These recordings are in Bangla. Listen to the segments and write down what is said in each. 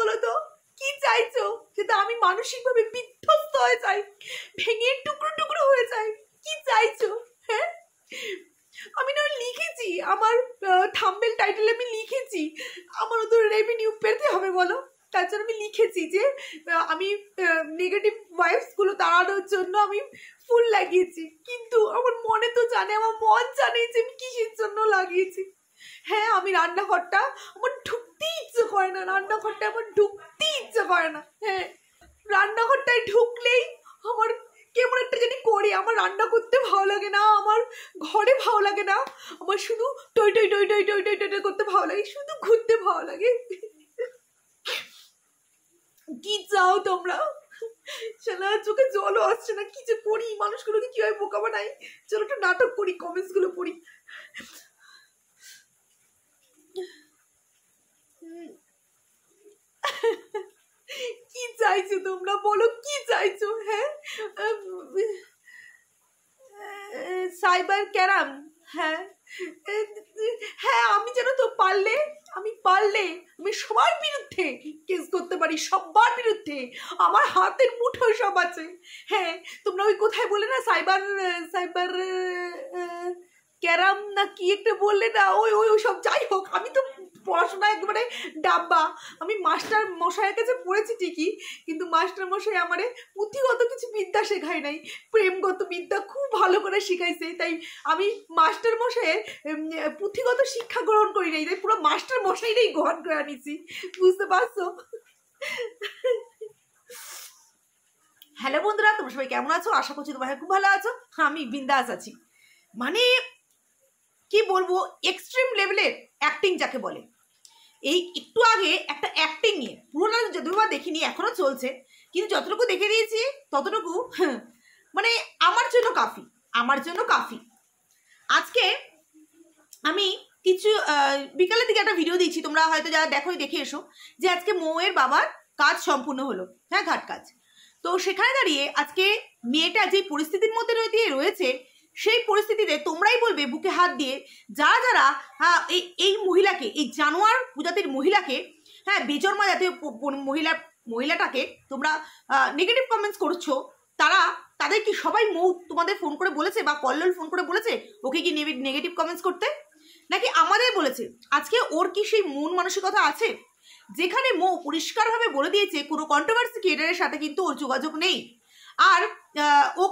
বলো তো? কি চাইছো? সেটা আমি মানসিকভাবে বিধ্বস্ত হয়ে যাই, ভেঙে টুকরো টুকরো হয়ে যাই। কি চাইছো? হ্যাঁ, আমি না লিখেছি, আমার থাম্বনেল টাইটেলে আমি লিখেছি আমারও তো রেভিনিউ পেতে হবে বলো। তার জন্য আমি লিখেছি যে আমি নেগেটিভ ভাইবসগুলো তাড়ানোর জন্য আমি ফুল লাগিয়েছি, কিন্তু আমার মনে তো জানে, আমার মন জানে যে আমি কিসের জন্য লাগিয়েছি। হ্যাঁ, আমি রান্নাঘরটা আমার ঢুকতেই ইচ্ছে করে না, রান্নাঘরটা আমার ঢুকতেই ইচ্ছে করে না। হ্যাঁ, রান্নাঘরটায় ঢুকলেই আমার কেমন একটা জানি করি, আমার রান্না করতে ভালো লাগে না, আমার ঘরে ভালো লাগে না, আমার শুধু টই টই টই টই টই টই টই করতে ভালো লাগে, শুধু ঘুরতে ভালো লাগে। কি চাও তোমরা? শালা চোখে জলও আসছে না, কি যে করি, মানুষগুলোকে কিভাবে বোকা বানাই। চলো একটু নাটক করি, কমেন্টস গুলো পড়ি। কি চাইছো তোমরা বলো, কি চাইছো? হ্যাঁ, সাইবার ক্যারাম। হ্যাঁ হ্যাঁ, আমি জানো তো, পারলে আমি সবার বিরুদ্ধে কেস করতে পারি, সবার বিরুদ্ধে আমার হাতের মুঠোয় সব আছে। হ্যাঁ, তোমরা ওই কোথায় বলে না, সাইবার সাইবার ক্যারাম না কি একটা বললে না, ওই ওই সব যাই হোক, আমি তো পড়াশোনা একেবারে ডাব্বা। আমি মাস্টার মশাইয়ের কাছে পড়েছি ঠিকই, কিন্তু মাস্টার মশাই আমারে পুঁথিগত কিছু বিদ্যা শেখায় নাই, প্রেমগত বিদ্যা খুব ভালো করে শিখাইছে। তাই আমি মাস্টার মশাইয়ের পুঁথিগত শিক্ষা গ্রহণ করি নাই, তাই পুরো মাস্টার মশাইটাই গ্রহণ করে আনিছি, বুঝতে পারছো? হ্যালো বন্ধুরা, তোমরা সবাই কেমন আছো? আশা করছি তোমরা খুব ভালো আছো। আমি বিন্দাস আছি। মানে কি বলবো, এক্সট্রিম লেভেলের অ্যাক্টিং যাকে বলে। এই একটু আগে একটা অ্যাক্টিং নিয়ে, পুরোনো যদিও বা দেখিনি, এখনো চলছে, কিন্তু যতটুকু দেখে দিয়েছি ততটুকু মানে আমার জন্য কাফি, আমার জন্য কাফি। আজকে আমি কিছু বিকালের দিকে একটা ভিডিও দিচ্ছি, তোমরা হয়তো যারা দেখোই দেখে এসো, যে আজকে মৌয়ের বাবার কাজ সম্পূর্ণ হলো, হ্যাঁ, ঘাট কাজ। তো সেখানে দাঁড়িয়ে আজকে মেয়েটা যে পরিস্থিতির মধ্যে রয়েছে, সেই পরিস্থিতিতে তোমরাই বলবে বুকে হাত দিয়ে, যারা যারা এই মহিলাকে, এই জানোয়ার প্রজাতির মহিলাকে, হ্যাঁ, বেজন্মা জাতীয় মহিলাটাকে তোমরা নেগেটিভ কমেন্টস করছো, তাদের কি সবাই মৌ তোমাদের ফোন করে বলেছে বা কল্লোল ফোন করে বলেছে ওকে কি নেগেটিভ কমেন্টস করতে, নাকি আমাদের বলেছে? আজকে ওর কি সেই মন মানসিকতা আছে? যেখানে মৌ পরিষ্কারভাবে বলে দিয়েছে কোনো কন্ট্রোভার্সি ক্রিয়েটারের সাথে কিন্তু ওর যোগাযোগ নেই, আর ও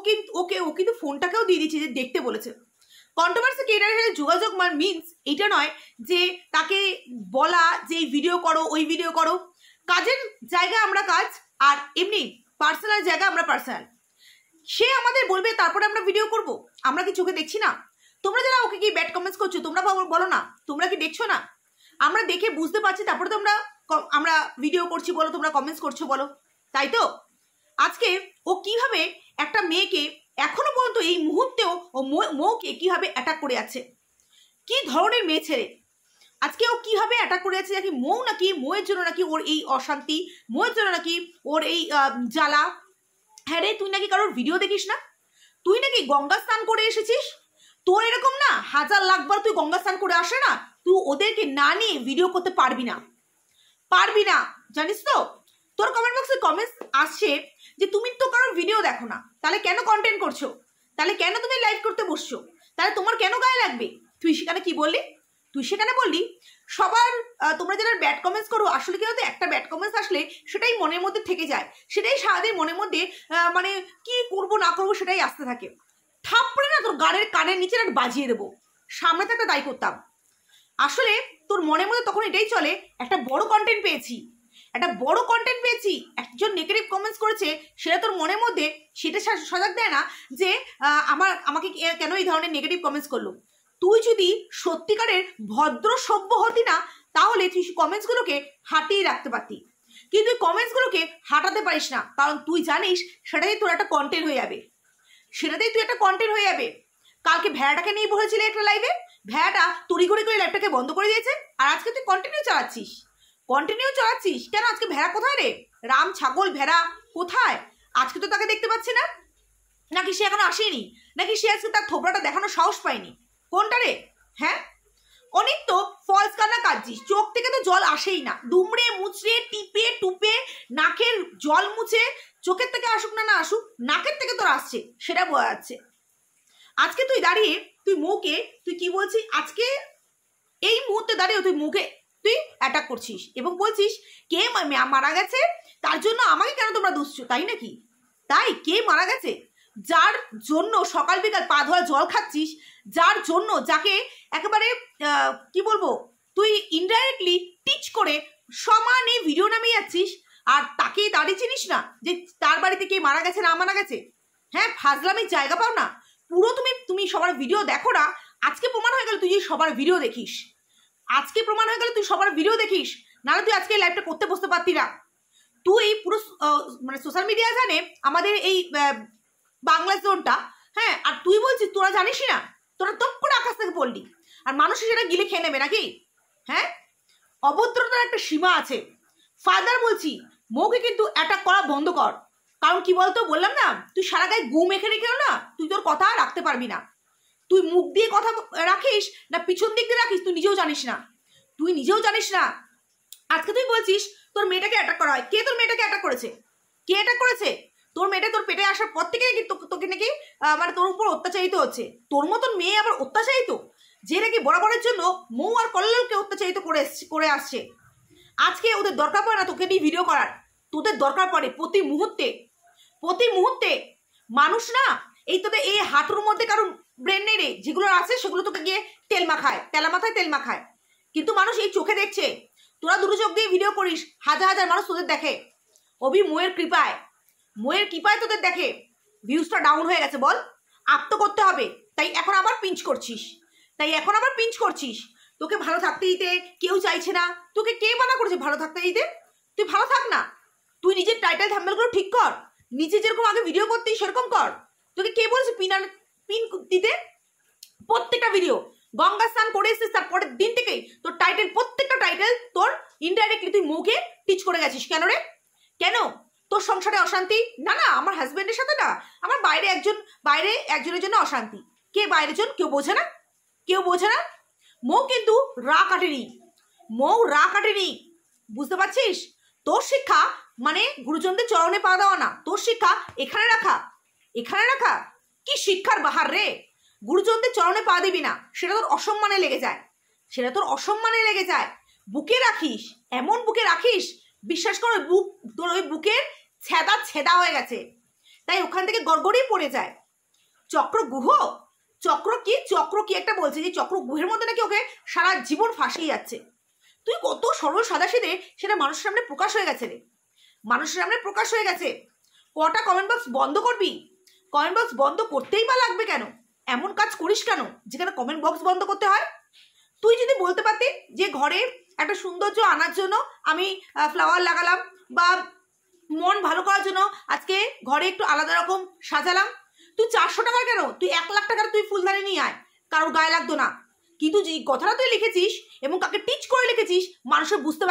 কিন্তু ফোনটাকেও দিয়ে দিয়েছে যে দেখতে বলেছে। কন্ট্রোভার্সি ক্রিয়েটারের সাথে যোগাযোগ মিনস এটা নয় যে তাকে বলা যে এই ভিডিও করো, ওই ভিডিও করো। কাজের জায়গায় আমরা কাজ, আর এমনি পার্সোনাল জায়গা আমরা পার্সোনাল। সে আমাদের বলবে, তারপরে আমরা ভিডিও করব। আমরা কি চোখে দেখছি না? তোমরা যারা ওকে কি ব্যাড কমেন্টস করছো, তোমরা বলো না, তোমরা কি দেখছো না? আমরা দেখে বুঝতে পারছি, তারপরে তো আমরা ভিডিও করছি বলো, তোমরা কমেন্টস করছো বলো, তাই তো? আজকে ও কিভাবে একটা মেয়েকে এখনো পর্যন্ত এই মুহূর্তেও ও মৌকে কিভাবে অ্যাটাক করে আছে, কি ধরনের মেয়ে ছেড়ে আজকে ও কিভাবে অ্যাটাক করে আছে, নাকি মৌ নাকি মৌয়ের জন্য নাকি ওর এই অশান্তি, মৌয়ের জন্য নাকি ওর এই জ্বালা। হ্যাঁ রে, তুই নাকি কারোর ভিডিও দেখিস না? তুই নাকি গঙ্গা স্নান করে এসেছিস? তোর এরকম না হাজার লাখবার তুই গঙ্গা স্নান করে আসে না, তুই ওদেরকে না নিয়ে ভিডিও করতে পারবি না, জানিস তো? তোর কমেন্ট বক্সে কমেন্টস আসছে যে তুমি তো কারোর ভিডিও দেখো না, তাহলে কেন কন্টেন্ট করছো, তাহলে কেন তুমি লাইভ করতে বসছো, তাহলে তোমার কেন গায়ে লাগবে? তুই সেখানে কি বললি? তুই সেখানে বললি সবার, তোমরা যারা ব্যাড কমেন্টস করো, আসলে কি হতো, একটা ব্যাড কমেন্টস আসলে সেটাই মনের মধ্যে থেকে যায়, সেটাই সারাদিন মনের মধ্যে মানে কি করবো না করবো সেটাই আসতে থাকে। থাপ্পড়ে না তোর কানের নিচে একটা বাজিয়ে দেবো, সামনে থাকতে দায়ী করতাম। আসলে তোর মনের মধ্যে তখন এটাই চলে, একটা বড় কন্টেন্ট পেয়েছি, একজন নেগেটিভ কমেন্টস করেছে, সেটা তোর মনের মধ্যে সেটা সজাগ দেয় না যে আমাকে কেন এই ধরনের নেগেটিভ কমেন্টস করলো। তুই যদি সত্যিকারের ভদ্র সভ্য হতি না, তাহলে তুই কমেন্টসগুলোকে হাঁটিয়ে রাখতে পারতি, কিন্তু কমেন্টসগুলোকে হাঁটাতে পারিস না, কারণ তুই জানিস সেটাই তোর একটা কন্টেন্ট হয়ে যাবে, কালকে ভেড়াটাকে নিয়ে বলেছিলে একটা লাইভে, ভেড়াটা তড়িঘড়ি করে লাইভটাকে বন্ধ করে দিয়েছে, আর আজকে তুই কন্টিনিউ চালাচ্ছিস। কেন? আজকে ভেড়া কোথায় রে? রাম, ছাগল, ভেড়া কোথায়? আজকে তো তাকে দেখতে পাচ্ছি না, নাকি সে এখনো আসেনি, নাকি সে আজকে তার থোবড়াটা দেখানোর সাহস পায়নি? কোনটা রে? হ্যাঁ, অনেক তো ফলস কান্না কাঁদছিস, চোখ থেকে তো জল আসেই না, দুমড়ে মুচড়ে টিপে টুপে নাকের জল মুছে, চোখের থেকে আসুক না আসুক নাকের থেকে তোর আসছে, সেটা বোঝা যাচ্ছে। আজকে তুই দাঁড়িয়ে তুই মুখে তুই কি বলছিস, আজকে এই মুহূর্তে দাঁড়িয়ে তুই মুখে তুই অ্যাটাক করছিস এবং বলছিস কে মারা গেছে তার জন্য আমাকে কেন তোমরা দুষছো, তাই নাকি? তাই কে মারা গেছে? যার জন্য সকাল বিকাল পা ধোয়া জল খাচ্ছিস, যার জন্য যাকে একেবারে কি বলবো তুই ইনডাইরেক্টলি টিচ করে সমানে ভিডিও নামিয়ে যাচ্ছিস, আর তাকে দাঁড়িয়ে চিনিস না যে তার বাড়িতে কে মারা গেছে না মারা গেছে? হ্যাঁ, ফাজলামির জায়গা পাও না পুরো। তুমি সবার ভিডিও দেখো না, আজকে প্রমাণ হয়ে গেল তুই যে সবার ভিডিও দেখিস, আজকে প্রমাণ হয়ে গেল তুই সবার ভিডিও দেখিস, নাহলে তুই আজকে লাইভটা করতে বসতে পারতি না। তুই পুরো মানে সোশ্যাল মিডিয়া জানে আমাদের এই বাংলা জোনটা, হ্যাঁ, আর তুই বলছিস তোরা জানিস না, তোরা তপ করে আকাশ থেকে পড়লি, আর মানুষ সেটা গিলে খেয়ে নেবে নাকি? হ্যাঁ, অভদ্রতার একটা সীমা আছে। ফাদার বলছি মৌকে কিন্তু অ্যাটাক করা বন্ধ কর, কারণ কি বলতো, বললাম না তুই সারা গায়ে গু মেখে রেখেও না তুই তোর কথা রাখতে পারবি না। তুই মুখ দিয়ে কথা রাখিস না পিছন দিক দিয়ে রাখিস তুই নিজেও জানিস না, তুই নিজেও জানিস না। আজকে তুই বলছিস তোর মেয়েটাকে অ্যাটাক করা হয়, কে তোর মেয়েটাকে অ্যাটাক করেছে? কে অ্যাটাক করেছে? তোর মেয়েটা তোর পেটে আসার পর থেকে নাকি তোকে নাকি মানে তোর উপর অত্যাচারিত হচ্ছে। তোর মতন মেয়ে আবার অত্যাচারিত, যে নাকি বরাবরের জন্য মৌ আর কল্লোলকে অত্যাচারিত করে আসছে। আজকে ওদের দরকার পড়ে না তোকে নিয়ে ভিডিও করার, তোদের দরকার পড়ে প্রতি মুহূর্তে মানুষ না এই তোদের এই হাঁটুর মধ্যে কারণ ব্রেন নেই রে, যেগুলো আছে সেগুলো তোকে গিয়ে তেলা মাথায় তেল মাখায়, কিন্তু মানুষ এই চোখে দেখছে। তোরা দুটো চোখ দিয়ে ভিডিও করিস, হাজার হাজার মানুষ তোদের দেখে, অভি মোয়ের কৃপায় তোদের দেখে। ভিউজটা ডাউন হয়ে গেছে, বল আপ তো করতে হবে, তাই এখন আবার পিঞ্চ করছিস। তোকে ভালো থাকতে দিতে কেউ চাইছে না, তোকে কে মানা করেছে ভালো থাকতে দিতে? তুই ভালো থাক না, তুই নিজের টাইটেল থাম্বনেলগুলো ঠিক কর, নিজে যেরকম আগে ভিডিও করতিস সেরকম কর। তোকে কে বলছে পিন দিতে? প্রত্যেকটা ভিডিও গঙ্গা স্নান করে এসেছিস তার পরের দিন থেকেই তোর টাইটেল, প্রত্যেকটা টাইটেল তোর ইনডাইরেক্টলি তুই মুখে টিচ করে গেছিস। কেন রে? কেন? তোর সংসারে অশান্তি? না আমার হাজবেন্ডের সাথে না, আমার বাইরে একজনের জন্য অশান্তি। কে বাইরের জন? কেউ বোঝে না। মৌ কিন্তু রা কাটেনি, বুঝতে পারছিস? তোর শিক্ষা মানে গুরুজনদের চরণে পা দেওয়া না, তোর শিক্ষা এখানে রাখা। কি শিক্ষার বাহার রে? গুরুজনদের চরণে পা দিবি না, সেটা তোর অসম্মানে লেগে যায়। বুকে রাখিস, এমন বুকে রাখিস, বিশ্বাস করো তোর ওই বুকের ছেদা হয়ে গেছে, তাই ওখান থেকে গড়গড়িয়ে পড়ে যায়। চক্র কি একটা বলছে যে চক্র গুহের মধ্যে নাকি ওকে সারা জীবন ফাঁসিয়ে যাচ্ছে। তুই কত সরল সাদাসিধে সেটা মানুষের সামনে প্রকাশ হয়ে গেছে। কটা কমেন্ট বক্স বন্ধ করবি? কমেন্ট বক্স বন্ধ করতেই বা লাগবে কেন? এমন কাজ করিস কেন যেখানে কমেন্ট বক্স বন্ধ করতে হয়? তুই যদি বলতে পারতি যে ঘরে একটা সৌন্দর্য আনার জন্য আমি ফ্লাওয়ার লাগালাম, বা মন ভালো করার জন্য আজকে ঘরে একটু আলাদা রকম সাজালাম, তুই 400 টাকার কেন, তুই 1 লাখ টাকার তুই ফুলদানি নিয়ে আয়, কারোর গায়ে লাগতো না। কিন্তু যে কথাটা তুই লিখেছিস এবং কাকে টিচ করে লিখেছিস, মানুষের বুঝতে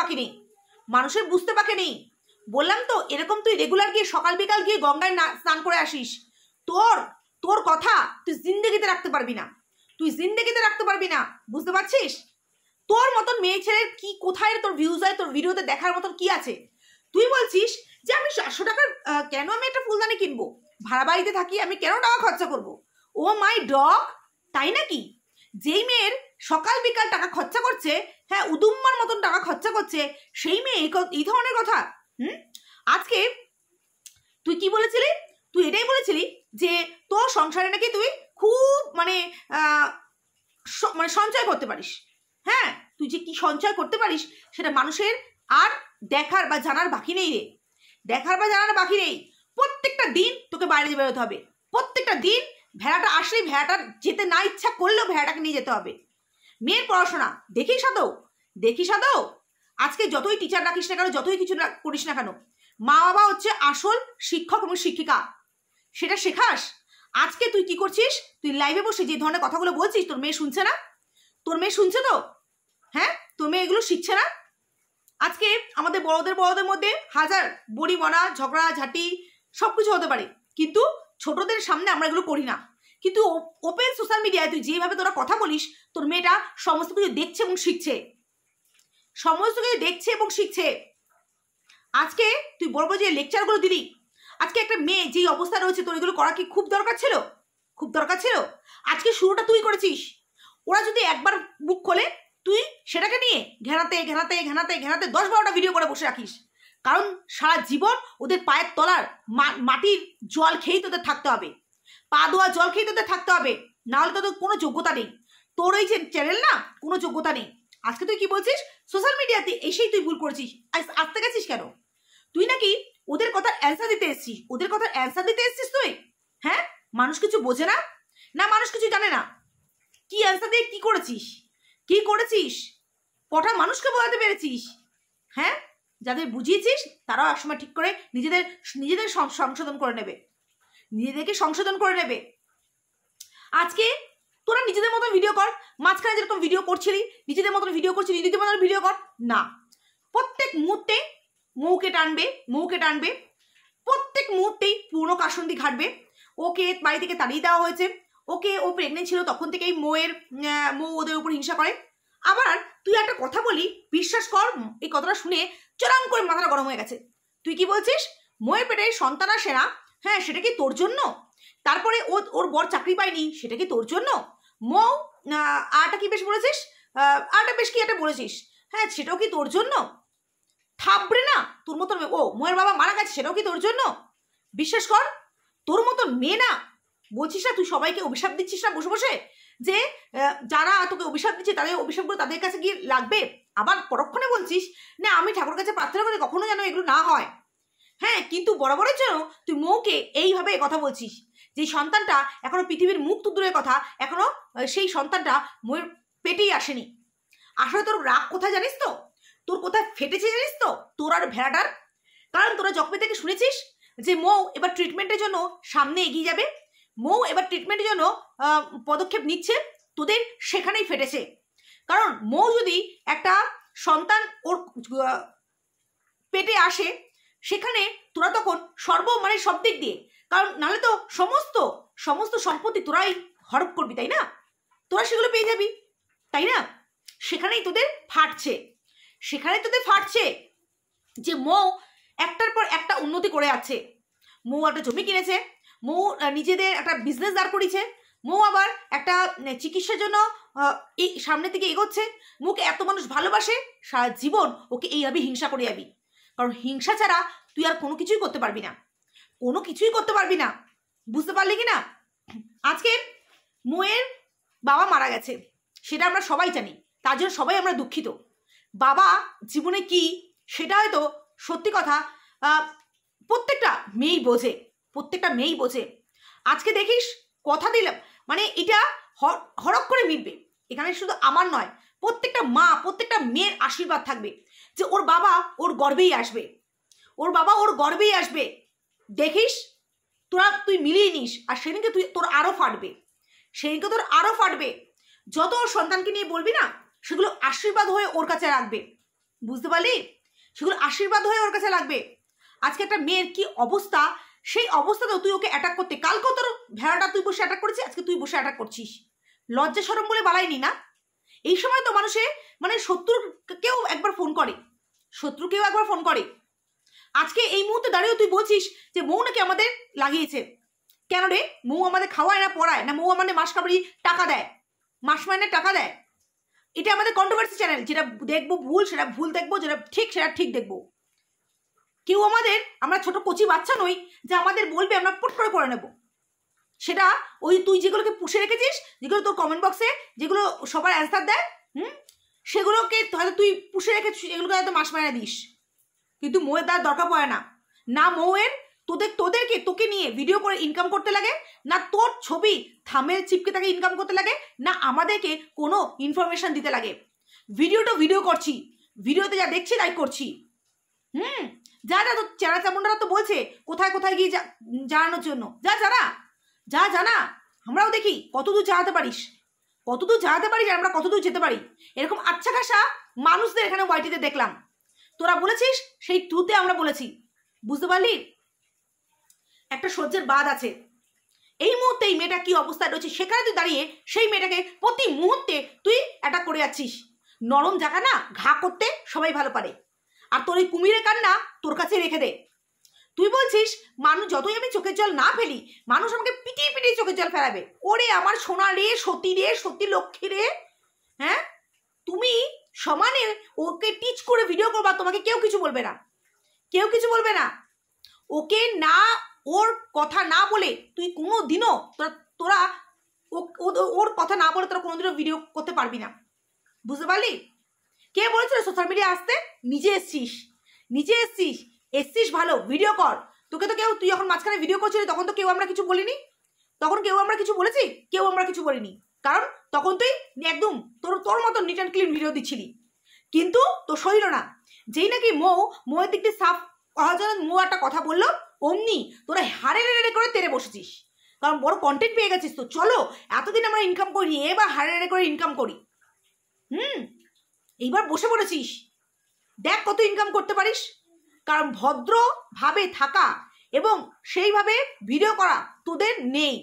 বাকি নেই। বললাম তো, এরকম তুই রেগুলার গিয়ে সকাল বিকাল গিয়ে গঙ্গায় স্নান করে আসিস, তোর কথা তুই জিন্দেগিতে রাখতে পারবি না, বুঝতে পারছিস? তোর মতন মেয়ে ছেলের কি কোথায় তোর ভিউজ হয়, তোর ভিডিওতে দেখার মতন কি আছে? তুই বলছিস যে আমি 400 টাকার কেন আমি একটা ফুলদানি কিনবো, ভাড়া বাড়িতে থাকি, আমি কেন টাকা খরচা করবো? ও মাই ডগ, তাই নাকি? যেই মেয়ের সকাল বিকাল টাকা খরচা করছে, হ্যাঁ উদুম্মার মতন টাকা খরচা করছে, সেই মেয়ে এই ধরনের কথা। আজকে তুই কি বলেছিলি? তুই এটাই বলেছিলি যে তোর সংসারে নাকি তুই খুব মানে সঞ্চয় করতে পারিস। হ্যাঁ, তুই যে কি সঞ্চয় করতে পারিস সেটা মানুষের আর দেখার বা জানার বাকি নেই রে, প্রত্যেকটা দিন তোকে বাইরে বেরোতে হবে, প্রত্যেকটা দিন ভেড়াটা আসলেই ভেড়াটা যেতে না ইচ্ছা করলেও ভেড়াটাকে নিয়ে যেতে হবে। মেয়ের পড়াশোনা দেখিস আদৌ আজকে যতই টিচার রাখিস না কেন, যতই কিছু করিস না কেন, মা বাবা হচ্ছে আসল শিক্ষক এবং শিক্ষিকা, সেটা শেখাস। আজকে তুই কি করছিস? তুই লাইভে বসে যে ধরনের কথাগুলো বলছিস, তোর মেয়ে শুনছে না? তোর মেয়ে শুনছে তো? হ্যাঁ, তোর মেয়ে এগুলো শিখছে না? আজকে আমাদের বড়দের মধ্যে হাজার বড়ি বনা ঝগড়া ঝাঁটি সবকিছু হতে পারে, কিন্তু ছোটদের সামনে আমরা এগুলো করি না। কিন্তু ওপেন সোশ্যাল মিডিয়ায় তুই যেভাবে তোরা কথা বলিস, তোর মেয়েটা সমস্ত কিছু দেখছে এবং শিখছে। সমস্ত কিছু দেখছে এবং শিখছে। আজকে তুই বড় বড় যে লেকচারগুলো দিলি, আজকে একটা মেয়ে যেই অবস্থা রয়েছে তোর এগুলো করা কি খুব দরকার ছিল? খুব দরকার ছিল? আজকে শুরুটা তুই করেছিস। ওরা যদি একবার মুখ খোলে তুই সেটাকে নিয়ে ঘেরাতে ঘেরাতে ঘেরাতে ঘেরাতে 10-12টা ভিডিও করে বসে রাখিস। কারণ সারা জীবন ওদের পায়ের তলার মাটির জল খেয়েই তোদের থাকতে হবে, পা ধোয়া জল খেয়েই তোদের থাকতে হবে, নাহলে তোদের কোনো যোগ্যতা নেই। তোর এই যে চ্যানেল না, কোনো যোগ্যতা নেই। আজকে তুই কি বলছিস? সোশ্যাল মিডিয়াতে এসেই তুই ভুল করেছিস, আসতে গেছিস কেন? তুই নাকি ওদের কথার অ্যান্সার দিতে এসছিস, ওদের কথার অ্যান্সার দিতে এসছিস তুই? হ্যাঁ, মানুষ কিছু বোঝে না, না মানুষ কিছু জানে না? কি অ্যান্সার দিয়ে কি করেছিস? কি করেছিস? কটা মানুষকে বোঝাতে পেরেছিস? হ্যাঁ, যাদের বুঝিয়েছিস তারাও একসময় ঠিক করে নিজেদের সংশোধন করে নেবে, নিজেদেরকে সংশোধন করে নেবে। আজকে তোরা নিজেদের মতন ভিডিও কর, মাঝখানে যেরকম ভিডিও করছিলি নিজেদের মতন ভিডিও করছিলি, নিজেদের মতন ভিডিও কর না। প্রত্যেক মুহূর্তে মৌকে টানবে, প্রত্যেক মুহূর্তেই পূর্ণ কাসন্দি ঘাটবে। ওকে বাড়ি থেকে তাড়িয়ে দেওয়া হয়েছে, ওকে ও প্রেগনেন্ট ছিল তখন থেকেই মৌ ওদের উপর হিংসা করে। আবার তুই একটা কথা বলি, বিশ্বাস কর এই কথাটা শুনে চরম করে মাথাটা গরম হয়ে গেছে। তুই কি বলছিস? মৌয়ের পেটে সন্তান আসে না, হ্যাঁ সেটা কি তোর জন্য? তারপরে ওর বর চাকরি পায়নি, সেটা কি তোর জন্য? মৌ আরটা কি বেশ বলেছিস, আরটা বেশ কি একটা বলেছিস, হ্যাঁ সেটাও কি তোর জন্য? থাপড়ে না তোর মতন মৌয়ের বাবা মারা গেছে, সেটাও কি তোর জন্য? বিশ্বাস কর তোর মতন মেয়ে না, বলছিস না তুই সবাইকে অভিশাপ দিচ্ছিস না বসে বসে, যে যারা তোকে অভিশাপ দিচ্ছে তাদের অভিশাপগুলো তাদের কাছে গিয়ে লাগবে। আবার পরক্ষণে বলছিস না আমি ঠাকুর কাছে প্রার্থনা করি কখনো যেন এগুলো না হয়। হ্যাঁ, কিন্তু বরাবরের জন্য তুই মৌকে এইভাবে কথা বলছিস যে সন্তানটা এখনো পৃথিবীর মুখ তো দূরের কথা, এখনো সেই সন্তানটা মৌয়ের পেটেই আসেনি। আসলে তোর রাগ কোথায় জানিস তো, তোর কোথায় ফেটেছে জানিস তো, তোর আর ভেড়াটার। কারণ তোরা যখন থেকে শুনেছিস যে মৌ এবার ট্রিটমেন্টের জন্য সামনে এগিয়ে যাবে, মৌ এবার ট্রিটমেন্টের জন্য পদক্ষেপ নিচ্ছে, তোদের সেখানেই ফেটেছে। কারণ মৌ যদি একটা সন্তান ওর পেটে আসে, সেখানে তোরা তখন সব দিক দিয়ে, কারণ নাহলে তো সমস্ত সম্পত্তি তোরাই হড়প করবি, তাই না? তোরা সেগুলো পেয়ে যাবি, তাই না? সেখানেই তোদের ফাটছে যে মৌ একটার পর একটা উন্নতি করে আছে। মৌ একটা জমি কিনেছে, মৌ নিজেদের একটা বিজনেস দাঁড় করিয়েছে, মৌ আবার একটা চিকিৎসার জন্য এই সামনের দিকে এগোচ্ছে। মৌকে এত মানুষ ভালোবাসে, সারা জীবন ওকে এইভাবে হিংসা করে যাবি। কারণ হিংসা ছাড়া তুই আর কোনো কিছুই করতে পারবি না, বুঝতে পারলি কি না? আজকে মৌয়ের বাবা মারা গেছে, সেটা আমরা সবাই জানি, তার জন্য সবাই আমরা দুঃখিত। বাবা জীবনে কি সেটা হয়তো সত্যি কথা প্রত্যেকটা মেয়েই বোঝে। আজকে দেখিস কথা দিলাম, মানে এটা হড়ক করে মিটবে। এখানে শুধু আমার নয়, প্রত্যেকটা মা প্রত্যেকটা মেয়ের আশীর্বাদ থাকবে যে ওর বাবা ওর গর্বেই আসবে। দেখিস তুই মিলিয়ে নিস, আর সেদিনকে তোর আরো ফাটবে। যত ওর সন্তানকে নিয়ে বলবি না, সেগুলো আশীর্বাদ হয়ে ওর কাছে রাখবে, বুঝতে পারলি? সেগুলো আশীর্বাদ হয়ে ওর কাছে লাগবে। আজকে একটা মেয়ের কি অবস্থা, সেই অবস্থাতেও তুই ওকে অ্যাটাক করতে, কালকেও তোর ভেড়াটা তুই বসে অ্যাটাক করেছিস, আজকে তুই বসে অ্যাটাক করছিস। লজ্জা শরম বলে বাড়াইনি না? এই সময় তো মানুষে মানে শত্রুকেও একবার ফোন করে। আজকে এই মুহূর্তে দাঁড়িয়েও তুই বলছিস যে মৌ নাকি আমাদের লাগিয়েছে। কেন রে? মৌ আমাদের খাওয়ায় না পড়ায় না? মৌ আমাদের মাস মাইনের টাকা দেয়। এটা আমাদের কন্ট্রোভার্সি চ্যানেল, যেটা দেখবো ভুল সেটা ভুল দেখবো, যেটা ঠিক দেখবো। কেউ আমরা ছোট কচি বাচ্চা নই যে আমাদের বলবে আমরা পট করে নেব। সেটা ওই তুই যেগুলোকে পুষে রেখেছিস, যেগুলো তোর কমেন্ট বক্সে যেগুলো সবার অ্যান্সার দেয়, সেগুলোকে হয়তো তুই পুষে রেখেছিস, এগুলোকে হয়তো মাস মাইনে দিস। কিন্তু মৌয়ের তার দরকার পড়ে না মৌয়ের তোকে নিয়ে ভিডিও করে ইনকাম করতে লাগে, না তোর ছবি থাম্বনেল চিপকে তাকে ইনকাম করতে লাগে, না আমাদেরকে কোনো ইনফরমেশন দিতে লাগে। ভিডিও করছি, ভিডিওতে যা দেখছি তাই করছি। যা তো চেরা চামুন্ডারা তো বলছে কোথায় গিয়ে জানানোর জন্য, জানা আমরাও দেখি কতদূর জানাতে পারিস, আর আমরা কতদূর যেতে পারি। এরকম আচ্ছা খাসা মানুষদের এখানে ওয়াইটিতে দেখলাম, তোরা বলেছিস, সেই ট্রুতে আমরা বলেছি, বুঝতে পারলি? একটা সহ্যের বাদ আছে। এই মুহূর্তে এই মেয়েটা কি অবস্থায় রয়েছে, সেখানে তুই দাঁড়িয়ে সেই মেয়েটাকে প্রতি মুহূর্তে তুই অ্যাটাক করে যাচ্ছিস। নরম জায়গা না ঘা করতে সবাই ভালো পারে। আর তোর এই কুমিরের কান্না তোর কাছে রেখে দে। তুই বলছিস মানুষ যতই আমি চোখের জল না ফেলি, মানুষ আমাকে পিটিয়ে পিটিয়ে চোখের জল ফেলাবে। ওরে আমার সোনা রে, সতী রে, সতী লক্ষ্মী রে, হ্যাঁ তুমি সমানে ওকে টিচ করে ভিডিও করবা, তোমাকে কেউ কিছু বলবে না, কেউ কিছু বলবে না। ওকে না, ওর কথা না বলে তুই কোনো দিনও তোরা ওর কথা না বলে তোরা কোনোদিনও ভিডিও করতে পারবি না, বুঝতে পারলি? কে বলেছিল সোশ্যাল মিডিয়া আসতে? নিজে এসছিস, নিজে এসছিস ভালো, ভিডিও কর। তোকে তো কেউ, তুই যখন মাঝখানে ভিডিও করছিলি তখন তো কেউ আমরা কিছু বলিনি, তখন কেউ আমরা কিছু বলেছি? কেউ আমরা কিছু বলিনি, কারণ তখন তুই একদম তোর মতো নিট অ্যান্ড ক্লিন ভিডিও দিচ্ছিলি। কিন্তু তো সইল না, যেই নাকি মৌয়ের দিকটি সাফ করার জন্য মৌ একটা কথা বললো, অমনি তোরা হাড়ে রেড়ে করে তেড়ে বসেছিস, কারণ বড় কন্টেন্ট পেয়ে গেছিস। তো চলো এতদিন আমরা ইনকাম করি, এবার হাড়ে রেড়ে করে ইনকাম করি। এইবার বসে পড়েছিস, দেখ কত ইনকাম করতে পারিস। কারণ ভদ্রভাবে থাকা এবং সেইভাবে ভিডিও করা তোদের নেই,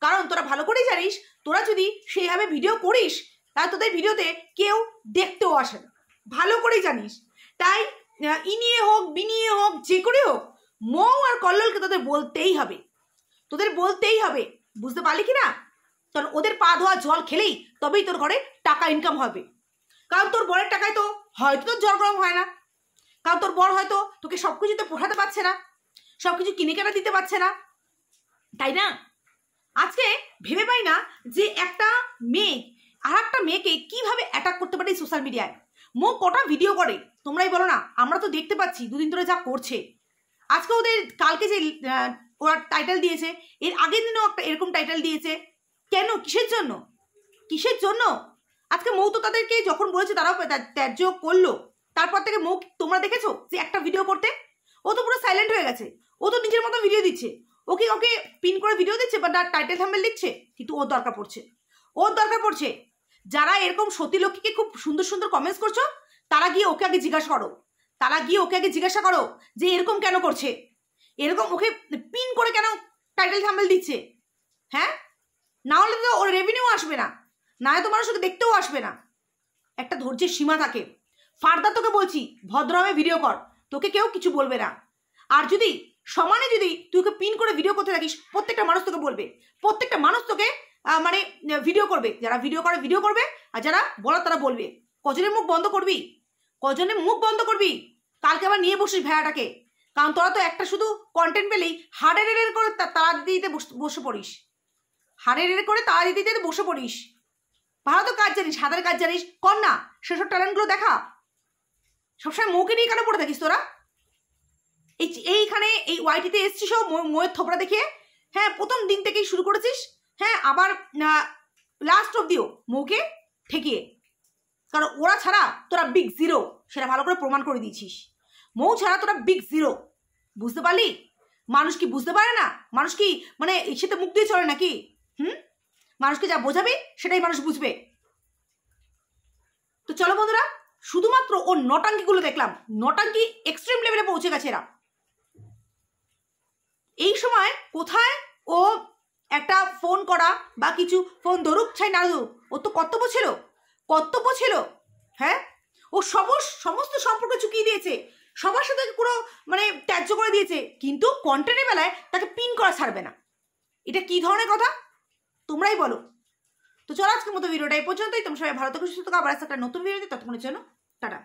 কারণ তোরা ভালো করেই জানিস তোরা যদি সেইভাবে ভিডিও করিস তাহলে তোদের ভিডিওতে কেউ দেখতেও আসে না, ভালো করেই জানিস। তাই ইনিয়ে হোক বিনিয়ে হোক যে করে হোক মৌ আর কল্লোলকে তোদের বলতেই হবে, তোদের বলতেই হবে, বুঝতে পারলি কি না? কারণ ওদের পা ধোয়া জল খেলেই তবেই তোর ঘরে টাকা ইনকাম হবে। কারণ তোর বরের টাকায় তো হয়তো তোর জল গরম হয় না, কারণ তোর বর হয়তো তোকে সব কিছু তো পোষাতে পারছে না, সব কিছু কিনে কেনা দিতে পারছে না, তাই না? আজকে ভেবে পাই না যে একটা মেয়ে আর একটা মেয়েকে কিভাবে অ্যাটাক করতে পারে সোশ্যাল মিডিয়ায়। মৌ কটা ভিডিও করে তোমরাই বলো না, আমরা তো দেখতে পাচ্ছি দুদিন ধরে যা করছে। আজকে ওদের কালকে যে ওরা টাইটেল দিয়েছে, এর আগের দিনও একটা এরকম টাইটেল দিয়েছে, কেন? কিসের জন্য? কিসের জন্য? আজকে মৌ তো তাদেরকে যখন বলেছে তারাও ত্যায্য করলো, তারপর থেকে মৌ তোমরা দেখেছো যে একটা ভিডিও করতে? ও তো পুরো সাইলেন্ট হয়ে গেছে, ও তো নিজের মতো ভিডিও দিচ্ছে, ওকে পিন করে ভিডিও দিচ্ছে বা টাইটেল থাম্বনেল দিচ্ছে, কিন্তু ওর দরকার পড়ছে। যারা এরকম সতী লক্ষ্মীকে খুব সুন্দর সুন্দর কমেন্টস করছো, তারা গিয়ে ওকে আগে জিজ্ঞাসা করো যে এরকম কেন করছে, এরকম ওকে পিন করে কেন টাইটেল থাম্বনেল দিচ্ছে। হ্যাঁ, না হলে তো ওর রেভিনিউ আসবে না, না হয়তো মানুষ ওকে দেখতেও আসবে না। একটা ধৈর্যের সীমা থাকে। ফার্দার তোকে বলছি ভদ্রভাবে ভিডিও কর, তোকে কেউ কিছু বলবে না। আর যদি সমানে যদি তুই ওকে পিন করে ভিডিও করতে থাকিস, প্রত্যেকটা মানুষ তোকে বলবে, প্রত্যেকটা মানুষ তোকে মানে ভিডিও করবে। যারা ভিডিও করবে আর যারা বলার তারা বলবে। কজনের মুখ বন্ধ করবি? কালকে আবার নিয়ে বসিস ভেড়াটাকে, কারণ তোরা তো একটা শুধু কন্টেন্ট পেলেই হাড়ে রেড়ে করে তাড়া দিতে বসে পড়িস, ভালো তো কাজ জানিস, হাতের কাজ জানিস, কর না, সেসব ট্যালেন্টগুলো দেখা। সবসময় মৌকে নিয়ে কেন পড়ে থাকিস তোরা? এইখানে এই ওয়াইটিতে এসছিস মৌয়ের থোপড়া দেখিয়ে, হ্যাঁ প্রথম দিন থেকেই শুরু করেছিস, হ্যাঁ আবার লাস্ট অব্দিও মৌকে ঠেকিয়ে। কারণ ওরা ছাড়া তোরা বিগ জিরো, সেটা ভালো করে প্রমাণ করে দিয়েছিস। মৌ ছাড়া তোরা বিগ জিরো, বুঝতে পারলি? মানুষ কি বুঝতে পারে না? মানুষ কি মানে ইচ্ছেতে মুখ দিয়ে চলে নাকি? মানুষকে যা বোঝাবে সেটাই মানুষ বুঝবে। তো চলো বন্ধুরা, শুধুমাত্র ওর নটাঙ্কিগুলো দেখলাম, নটাঙ্কি এক্সট্রিম লেভেলে পৌঁছে গেছে এরা। এই সময় কোথায় ও একটা ফোন করা বা কিছু, ফোন ধরুক চাই না ধরুক, ওর তো কর্তব্য ছিল। হ্যাঁ, ও সমস্ত সম্পর্ক চুকিয়ে দিয়েছে, সবার সাথে পুরো মানে ত্যায্য করে দিয়েছে, কিন্তু কন্টেন্টের বেলায় তাকে পিন করা ছাড়বে না। এটা কি ধরনের কথা তোমরাই বলো। তো চলো আজকের মতো ভিডিওটা এই পর্যন্তই। তোমরা সবাই ভালো থেকো, সুস্থ থাকো, আবার একটা নতুন ভিডিওতে, ততক্ষণের জন্য টাটা।